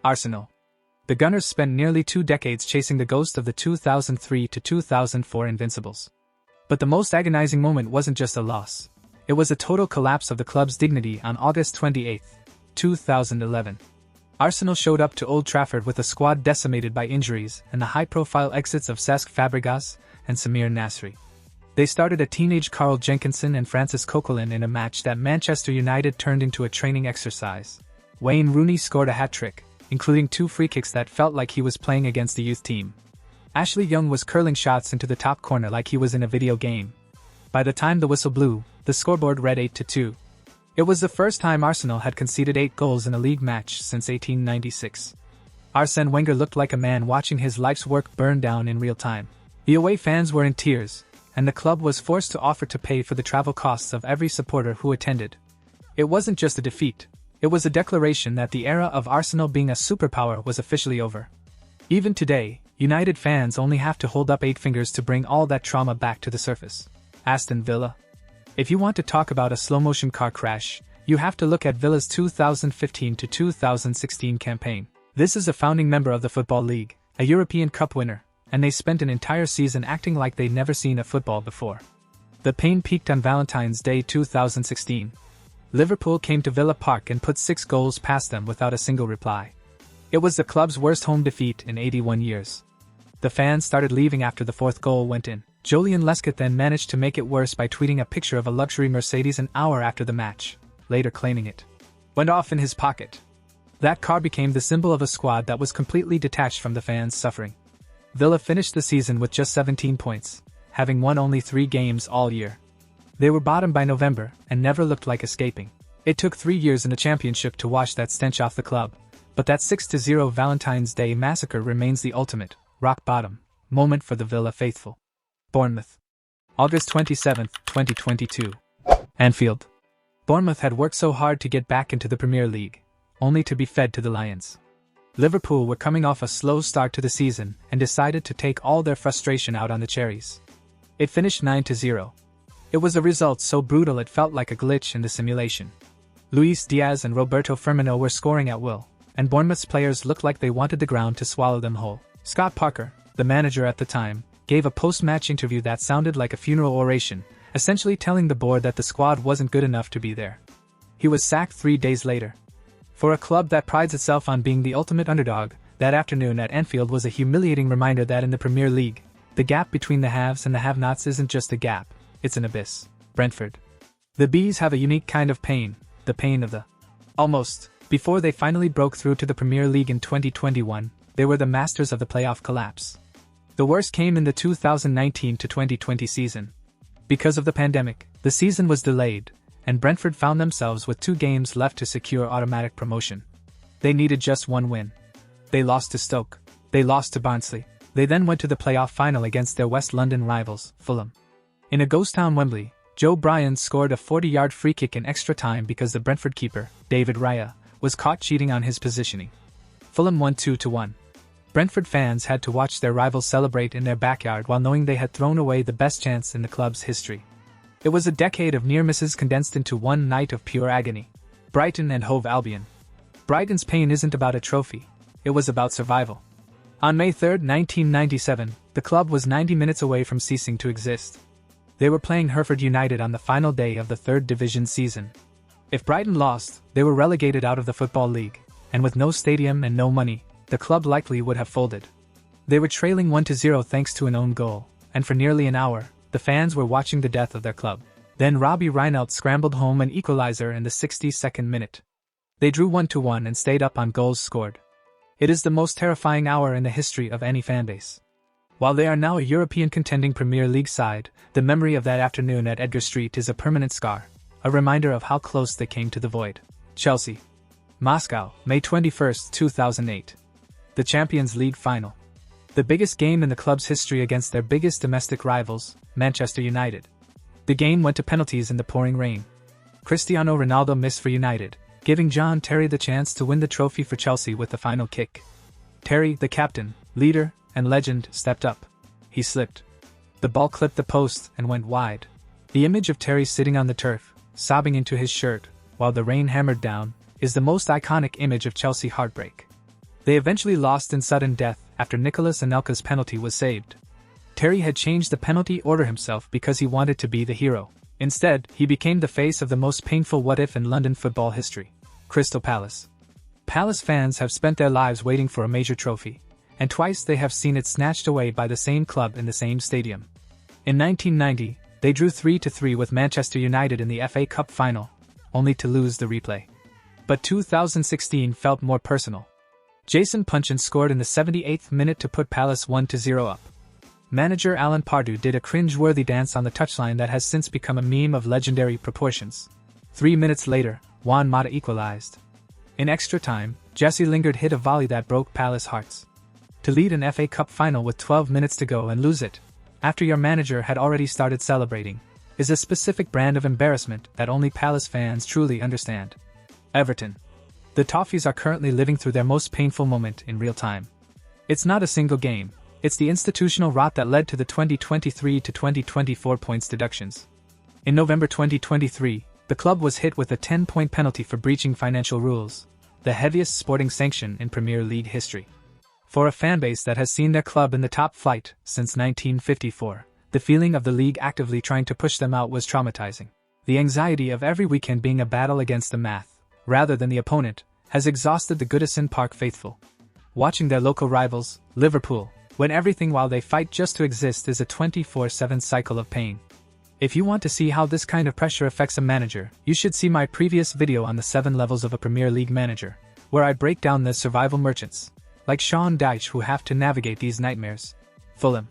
Arsenal. The Gunners spent nearly 2 decades chasing the ghost of the 2003 to 2004 Invincibles. But the most agonizing moment wasn't just a loss. It was a total collapse of the club's dignity on August 28, 2011. Arsenal showed up to Old Trafford with a squad decimated by injuries and the high-profile exits of Cesc Fabregas and Samir Nasri. They started a teenage Carl Jenkinson and Francis Coquelin in a match that Manchester United turned into a training exercise. Wayne Rooney scored a hat-trick, including 2 free kicks that felt like he was playing against the youth team. Ashley Young was curling shots into the top corner like he was in a video game. By the time the whistle blew, the scoreboard read 8-2. It was the first time Arsenal had conceded 8 goals in a league match since 1896. Arsene Wenger looked like a man watching his life's work burn down in real time. The away fans were in tears, and the club was forced to offer to pay for the travel costs of every supporter who attended. It wasn't just a defeat, it was a declaration that the era of Arsenal being a superpower was officially over. Even today, United fans only have to hold up 8 fingers to bring all that trauma back to the surface. Aston Villa. If you want to talk about a slow-motion car crash, you have to look at Villa's 2015 to 2016 campaign. This is a founding member of the Football League, a European Cup winner, and they spent an entire season acting like they'd never seen a football before. The pain peaked on Valentine's Day 2016. Liverpool came to Villa Park and put 6 goals past them without a single reply. It was the club's worst home defeat in 81 years. The fans started leaving after the 4th goal went in. Joleon Lescott then managed to make it worse by tweeting a picture of a luxury Mercedes an hour after the match, later claiming it went off in his pocket. That car became the symbol of a squad that was completely detached from the fans' suffering. Villa finished the season with just 17 points, having won only 3 games all year. They were bottom by November and never looked like escaping. It took 3 years in the championship to wash that stench off the club, but that 6-0 Valentine's Day massacre remains the ultimate, rock-bottom, moment for the Villa faithful. Bournemouth. August 27, 2022. Anfield. Bournemouth had worked so hard to get back into the Premier League, only to be fed to the Lions. Liverpool were coming off a slow start to the season and decided to take all their frustration out on the Cherries. It finished 9-0. It was a result so brutal it felt like a glitch in the simulation. Luis Diaz and Roberto Firmino were scoring at will, and Bournemouth's players looked like they wanted the ground to swallow them whole. Scott Parker, the manager at the time, gave a post-match interview that sounded like a funeral oration, essentially telling the board that the squad wasn't good enough to be there. He was sacked 3 days later. For a club that prides itself on being the ultimate underdog, that afternoon at Anfield was a humiliating reminder that in the Premier League, the gap between the haves and the have-nots isn't just a gap, it's an abyss. Brentford. The Bees have a unique kind of pain, the pain of the almost. Before they finally broke through to the Premier League in 2021, they were the masters of the playoff collapse. The worst came in the 2019 to 2020 season. Because of the pandemic, the season was delayed, and Brentford found themselves with 2 games left to secure automatic promotion. They needed just 1 win. They lost to Stoke. They lost to Barnsley. They then went to the playoff final against their West London rivals, Fulham. In a ghost town Wembley, Joe Bryan scored a 40-yard free kick in extra time because the Brentford keeper, David Raya, was caught cheating on his positioning. Fulham won 2-1. Brentford fans had to watch their rivals celebrate in their backyard while knowing they had thrown away the best chance in the club's history. It was a decade of near misses condensed into one night of pure agony. Brighton and Hove Albion. Brighton's pain isn't about a trophy, it was about survival. On May 3, 1997, the club was 90 minutes away from ceasing to exist. They were playing Hereford United on the final day of the 3rd Division season. If Brighton lost, they were relegated out of the Football League, and with no stadium and no money, the club likely would have folded. They were trailing 1-0 thanks to an own goal, and for nearly an hour, the fans were watching the death of their club. Then Robbie Reinelt scrambled home an equalizer in the 62nd minute. They drew 1-1 and stayed up on goals scored. It is the most terrifying hour in the history of any fanbase. While they are now a European contending Premier League side, the memory of that afternoon at Edgar Street is a permanent scar, a reminder of how close they came to the void. Chelsea. Moscow, May 21, 2008. The Champions League final. The biggest game in the club's history against their biggest domestic rivals, Manchester United. The game went to penalties in the pouring rain. Cristiano Ronaldo missed for United, giving John Terry the chance to win the trophy for Chelsea with the final kick. Terry, the captain, leader, and legend, stepped up. He slipped. The ball clipped the post and went wide. The image of Terry sitting on the turf, sobbing into his shirt, while the rain hammered down, is the most iconic image of Chelsea heartbreak. They eventually lost in sudden death after Nicolas Anelka's penalty was saved. Terry had changed the penalty order himself because he wanted to be the hero. Instead, he became the face of the most painful what-if in London football history. Crystal Palace. Palace fans have spent their lives waiting for a major trophy, and twice they have seen it snatched away by the same club in the same stadium. In 1990, they drew 3-3 with Manchester United in the FA Cup final, only to lose the replay. But 2016 felt more personal. Jason Puncheon scored in the 78th minute to put Palace 1-0 up. Manager Alan Pardew did a cringe-worthy dance on the touchline that has since become a meme of legendary proportions. 3 minutes later, Juan Mata equalized. In extra time, Jesse Lingard hit a volley that broke Palace hearts. To lead an FA Cup final with 12 minutes to go and lose it, after your manager had already started celebrating, is a specific brand of embarrassment that only Palace fans truly understand. Everton. The Toffees are currently living through their most painful moment in real time. It's not a single game. It's the institutional rot that led to the 2023 to 2024 points deductions. In November 2023, the club was hit with a 10-point penalty for breaching financial rules, the heaviest sporting sanction in Premier League history. For a fanbase that has seen their club in the top flight since 1954, the feeling of the league actively trying to push them out was traumatizing. The anxiety of every weekend being a battle against the math, rather than the opponent, has exhausted the Goodison Park faithful. Watching their local rivals, Liverpool, when everything while they fight just to exist is a 24/7 cycle of pain. If you want to see how this kind of pressure affects a manager, you should see my previous video on the 7 levels of a Premier League manager, where I break down the survival merchants, like Sean Dyche, who have to navigate these nightmares. Fulham.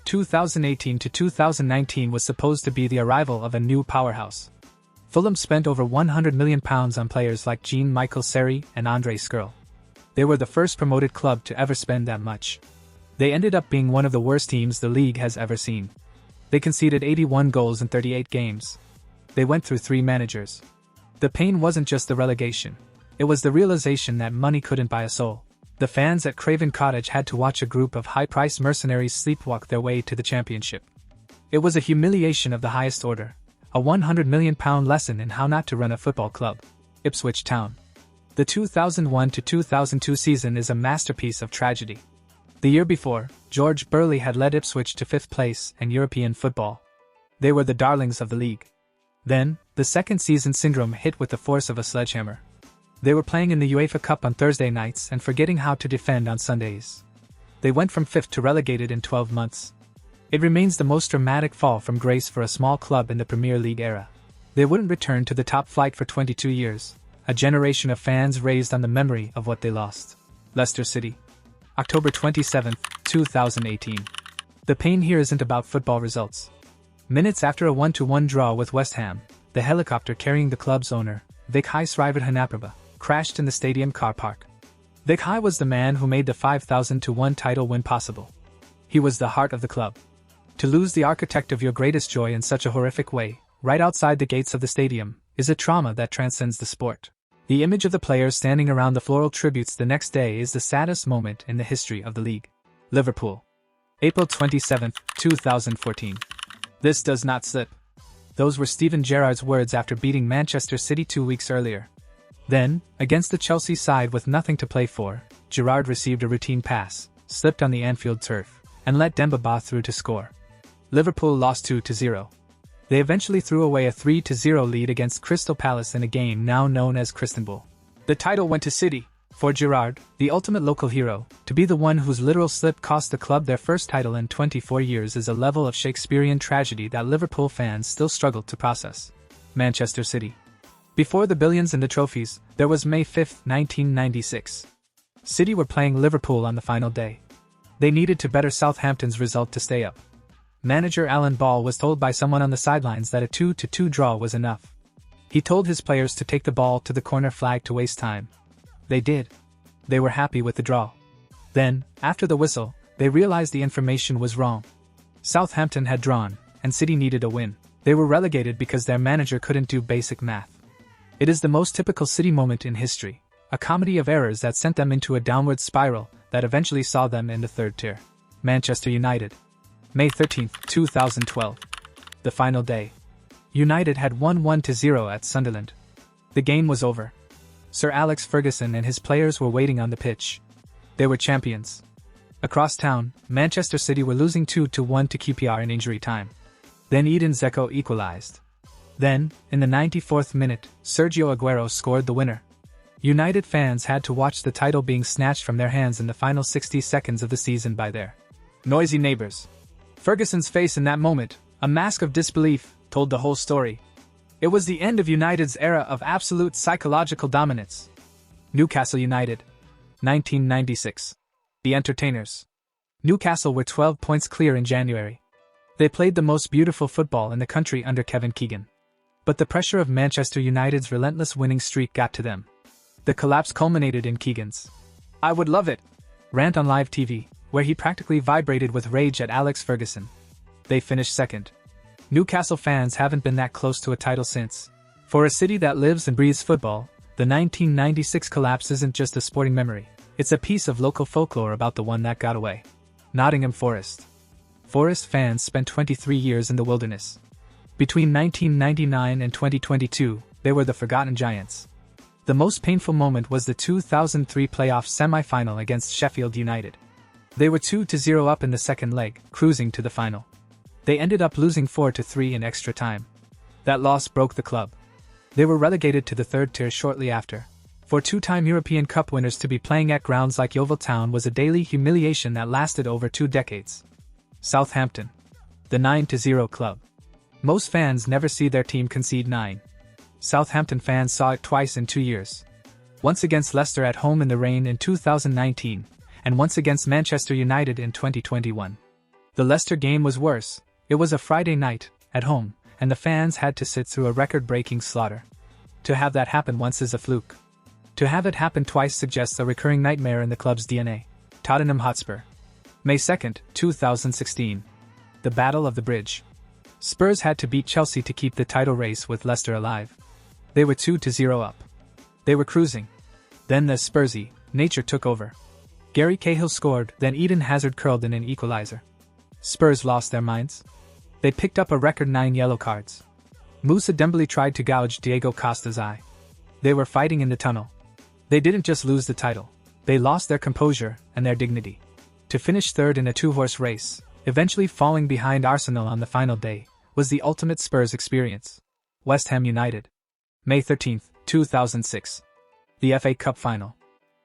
2018 to 2019 was supposed to be the arrival of a new powerhouse. Fulham spent over £100 million on players like Jean-Michel Seri and Andre Skirl. They were the first promoted club to ever spend that much. They ended up being one of the worst teams the league has ever seen. They conceded 81 goals in 38 games. They went through 3 managers. The pain wasn't just the relegation. It was the realization that money couldn't buy a soul. The fans at Craven Cottage had to watch a group of high-priced mercenaries sleepwalk their way to the championship. It was a humiliation of the highest order, a £100 million lesson in how not to run a football club. Ipswich Town. The 2001 to 2002 season is a masterpiece of tragedy. The year before, George Burley had led Ipswich to 5th place in European football. They were the darlings of the league. Then, the second season syndrome hit with the force of a sledgehammer. They were playing in the UEFA Cup on Thursday nights and forgetting how to defend on Sundays. They went from 5th to relegated in 12 months. It remains the most dramatic fall from grace for a small club in the Premier League era. They wouldn't return to the top flight for 22 years, a generation of fans raised on the memory of what they lost. Leicester City. October 27, 2018. The pain here isn't about football results. Minutes after a 1-1 draw with West Ham, the helicopter carrying the club's owner, Vikhai Srivaddhanaprabha, crashed in the stadium car park. Vikhai was the man who made the 5,000-1 title win possible. He was the heart of the club. To lose the architect of your greatest joy in such a horrific way, right outside the gates of the stadium, is a trauma that transcends the sport. The image of the players standing around the floral tributes the next day is the saddest moment in the history of the league. Liverpool. April 27, 2014. This does not slip. Those were Steven Gerrard's words after beating Manchester City 2 weeks earlier. Then, against the Chelsea side with nothing to play for, Gerrard received a routine pass, slipped on the Anfield turf, and let Demba Ba through to score. Liverpool lost 2-0. They eventually threw away a 3-0 lead against Crystal Palace in a game now known as Cristanbul. The title went to City. For Gerrard, the ultimate local hero, to be the one whose literal slip cost the club their first title in 24 years is a level of Shakespearean tragedy that Liverpool fans still struggle to process. Manchester City. Before the billions and the trophies, there was May 5, 1996. City were playing Liverpool on the final day. They needed to better Southampton's result to stay up. Manager Alan Ball was told by someone on the sidelines that a 2-2 draw was enough. He told his players to take the ball to the corner flag to waste time. They did. They were happy with the draw. Then, after the whistle, they realized the information was wrong. Southampton had drawn, and City needed a win. They were relegated because their manager couldn't do basic math. It is the most typical City moment in history, a comedy of errors that sent them into a downward spiral that eventually saw them in the 3rd tier. Manchester United. May 13, 2012. The final day. United had won 1-0 at Sunderland. The game was over. Sir Alex Ferguson and his players were waiting on the pitch. They were champions. Across town, Manchester City were losing 2-1 to QPR in injury time. Then Edin Dzeko equalized. Then, in the 94th minute, Sergio Agueroooo scored the winner. United fans had to watch the title being snatched from their hands in the final 60 seconds of the season by their noisy neighbors. Ferguson's face in that moment, a mask of disbelief, told the whole story. It was the end of United's era of absolute psychological dominance. Newcastle United. 1996. The entertainers. Newcastle were 12 points clear in January. They played the most beautiful football in the country under Kevin Keegan. But the pressure of Manchester United's relentless winning streak got to them. The collapse culminated in Keegan's "I would love it" rant on live TV, where he practically vibrated with rage at Alex Ferguson. They finished second. Newcastle fans haven't been that close to a title since. For a city that lives and breathes football, the 1996 collapse isn't just a sporting memory, it's a piece of local folklore about the one that got away. Nottingham Forest. Forest fans spent 23 years in the wilderness. Between 1999 and 2022, they were the forgotten giants. The most painful moment was the 2003 playoff semi-final against Sheffield United. They were 2-0 up in the second leg, cruising to the final. They ended up losing 4-3 in extra time. That loss broke the club. They were relegated to the third tier shortly after. For two-time European Cup winners to be playing at grounds like Yeovil Town was a daily humiliation that lasted over 2 decades. Southampton. The 9-0 club. Most fans never see their team concede 9. Southampton fans saw it twice in 2 years. Once against Leicester at home in the rain in 2019, and once against Manchester United in 2021. The Leicester game was worse. It was a Friday night, at home, and the fans had to sit through a record-breaking slaughter. To have that happen once is a fluke. To have it happen twice suggests a recurring nightmare in the club's DNA. Tottenham Hotspur. May 2, 2016. The Battle of the Bridge. Spurs had to beat Chelsea to keep the title race with Leicester alive. They were 2-0 up. They were cruising. Then the Spursy nature took over. Gary Cahill scored, then Eden Hazard curled in an equalizer. Spurs lost their minds. They picked up a record 9 yellow cards. Moussa Dembele tried to gouge Diego Costa's eye. They were fighting in the tunnel. They didn't just lose the title. They lost their composure and their dignity. To finish third in a 2-horse race, eventually falling behind Arsenal on the final day, was the ultimate Spurs experience. West Ham United. May 13, 2006. The FA Cup Final.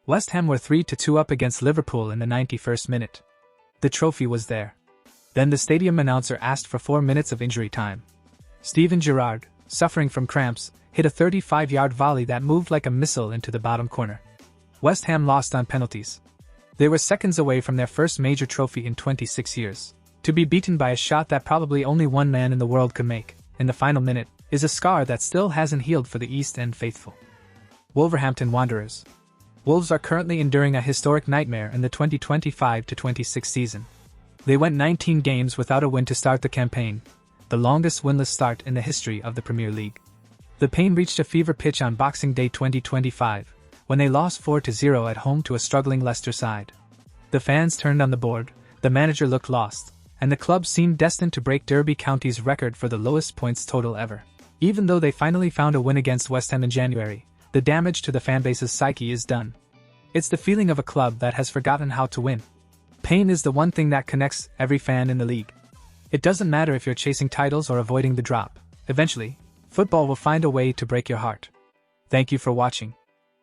West Ham were 3-2 up against Liverpool in the 91st minute. The trophy was there. Then the stadium announcer asked for 4 minutes of injury time. Steven Gerrard, suffering from cramps, hit a 35-yard volley that moved like a missile into the bottom corner. West Ham lost on penalties. They were seconds away from their first major trophy in 26 years. To be beaten by a shot that probably only one man in the world could make, in the final minute, is a scar that still hasn't healed for the East End faithful. Wolverhampton Wanderers. Wolves are currently enduring a historic nightmare in the 2025-26 season. They went 19 games without a win to start the campaign, the longest winless start in the history of the Premier League. The pain reached a fever pitch on Boxing Day 2025, when they lost 4-0 at home to a struggling Leicester side. The fans turned on the board, the manager looked lost, and the club seemed destined to break Derby County's record for the lowest points total ever. Even though they finally found a win against West Ham in January, the damage to the fanbase's psyche is done. It's the feeling of a club that has forgotten how to win. Pain is the one thing that connects every fan in the league. It doesn't matter if you're chasing titles or avoiding the drop. Eventually, football will find a way to break your heart. Thank you for watching.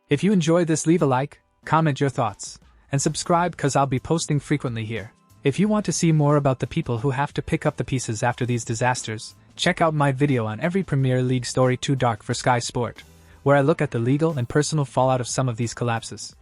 If you enjoyed this, leave a like, comment your thoughts, and subscribe cause I'll be posting frequently here. If you want to see more about the people who have to pick up the pieces after these disasters, check out my video on every Premier League story Too Dark for Sky Sport, where I look at the legal and personal fallout of some of these collapses.